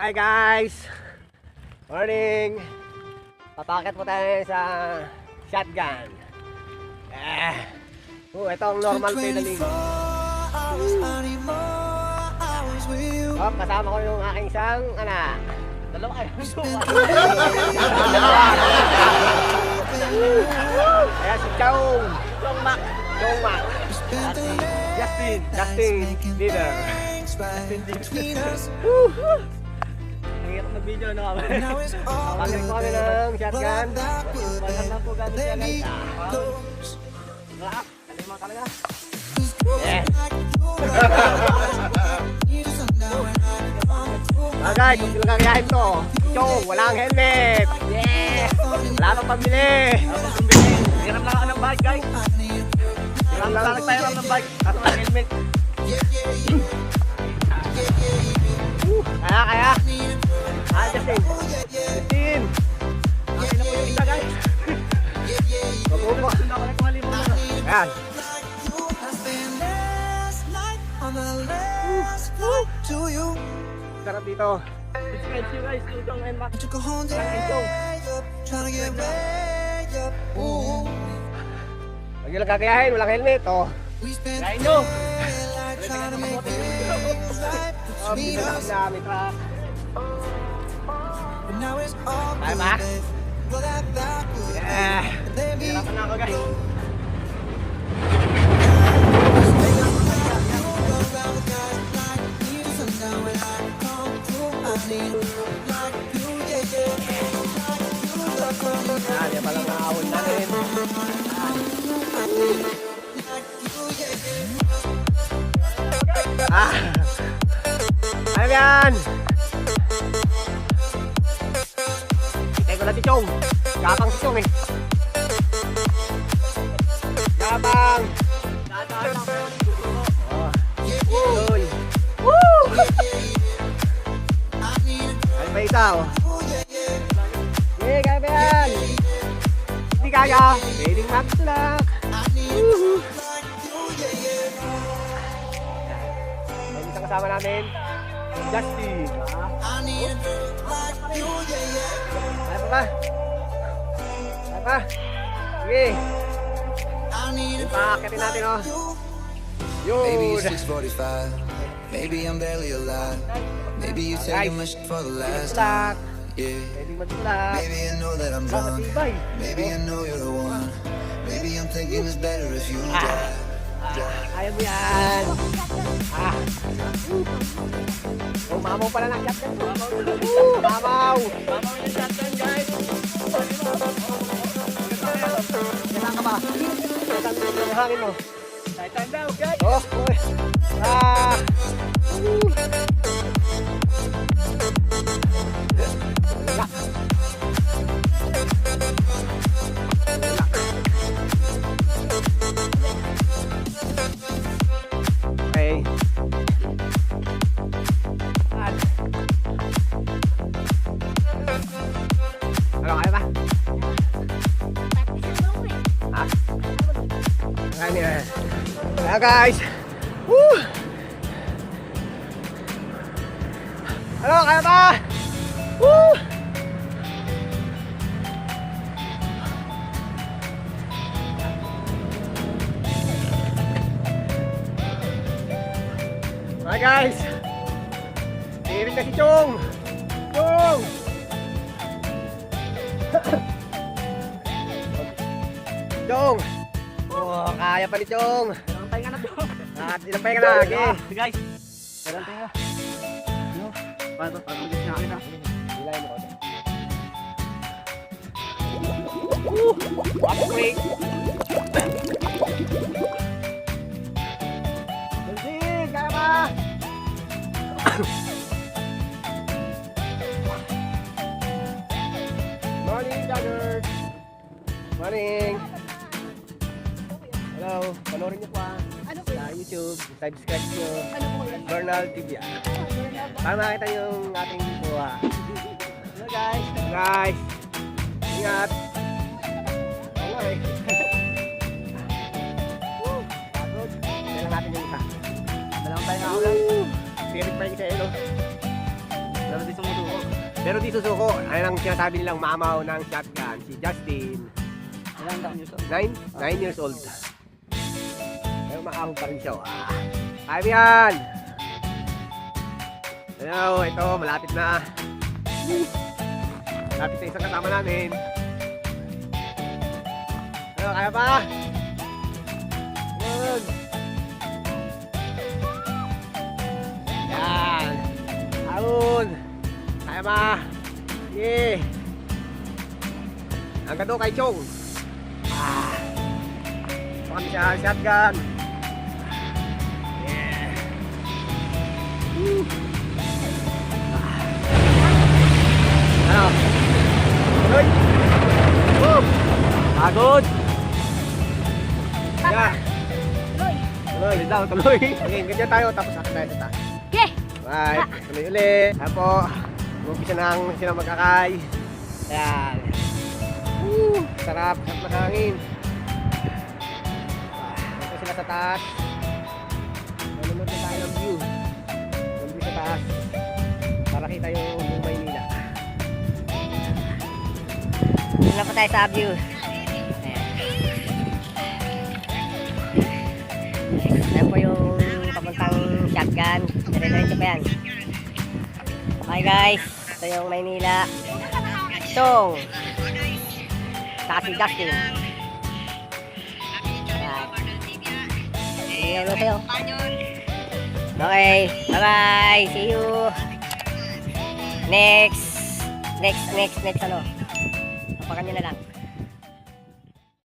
Hi guys! Morning! Papakit po tayo sa shotgun. Ito ang normal pedaling. Kasama ko yung aking isang anak. Dalawa kayo. Ayan si Chong. Chong Mac. Justin Leader. Hirap mag-video na kami. Pagkalit ko kami ng shotgun. Balang lang po gamit siya guys. Kalimang talaga. Yes! Guys, kung sila kakayahin to, Chong, walang helmet! Yes! Wala nang pambili! Hiram lang ako ng bike guys. Hiram lang nagpahiram ng bike at walang helmet. Kaya. Justin! Akin na po yung isa guys. Mag-upo. Ayan. Sarap dito. Subscribe to you guys. Chong and Mac. Chong. Huwag nyo lang kakayahin. Walang helmet. Kain nyo. Bilang namin truck. Kaya ba? Yeah. Hirapan na ako guys. Yan palang naawon natin. Ano yan? Itay ko lang si Chong. Gapang si Chong eh. Gapang. Uy. Woo! Ano ba isa oh? Hey, kaya ba yan? Hindi kaya. Pwedeng magtulak. May isang kasama namin. Justin. Kaya pa ba? Kaya pa? Sige. Pakakitin natin oh. Maybe Yun. it's 6:45. Maybe I'm barely alive. Maybe you taking my shit for the last time. Yeah. Pwedeng magtulak. Maybe I know that I'm drunk. Maybe I know you're the one. Maybe I'm thinking it's better if you drive. Kaya mo yan. Mamaw pala ng shotgun. Mamaw. Mamaw yung shotgun guys. Kailangan ka ba? Kailangan yung hangin mo. Titan daw guys. Okay. Okay. Ano kaya ba? Ha? Kaya niya. Kaya guys. Woo! Ano kaya ba? Woo! Hi guys! Tiring na si Chong! Chong! Chong! Oh, kaya pa ni Chong! Ilang pahinga na Chong! Ilang pahinga na lagi! Guys! Ilang pahinga! Paano? Paano ulit niya akin ha? Ilay mo ko. What a break! Kaya ba? Morning, joggers! Morning! Hello, panoorin niyo po sa YouTube, subscribe niyo Bernal TV para makita niyo yung ating buha. Hello guys! Guys! Ingat! Okay! Pagod! Kailan natin yung isa. Dalawang tayo na ako lang. Spirit pa yung isa eh, no? Pero di sumusunod. Pero di susuko. Ayan ang sinasabi nilang mamaw ng shotgun, si Justin. Ilang taon nyo to? 9 years old. Pero maahon pa rin siya. Kaya mo yan! Hello, ito, malapit na. Malapit na isang kasama namin. Hello, kaya pa? Yun. Yan. Ahon. Kaya pa? Sige. Hanggang doon kay Chong. Kami sa shotgun. Yeah. Ano? Tuloy. Woo! Pagod. Yeah. Tuloy. Tuloy daw, tuloy. Okay, ganyan tayo tapos ako tayo sa taas. Okay. Right, tuloy ulit. Ayan po. Umpisa na sila magkakay. Ayan. Woo! Sarap, sarap na hangin. Ito sila sa taas. Nanonood na tayo ng view. Yung view sa taas. Para kita yung Maynila. Wala pa tayo sa view. Ayan po yung papuntang shotgun. Dire-diretso pa yan. Okay guys, ito yung Maynila. Chong. Saka si Justin. Ayan. Ulo sa'yo. Okay, bye-bye. See you. Next ano. Tapakan nyo na lang.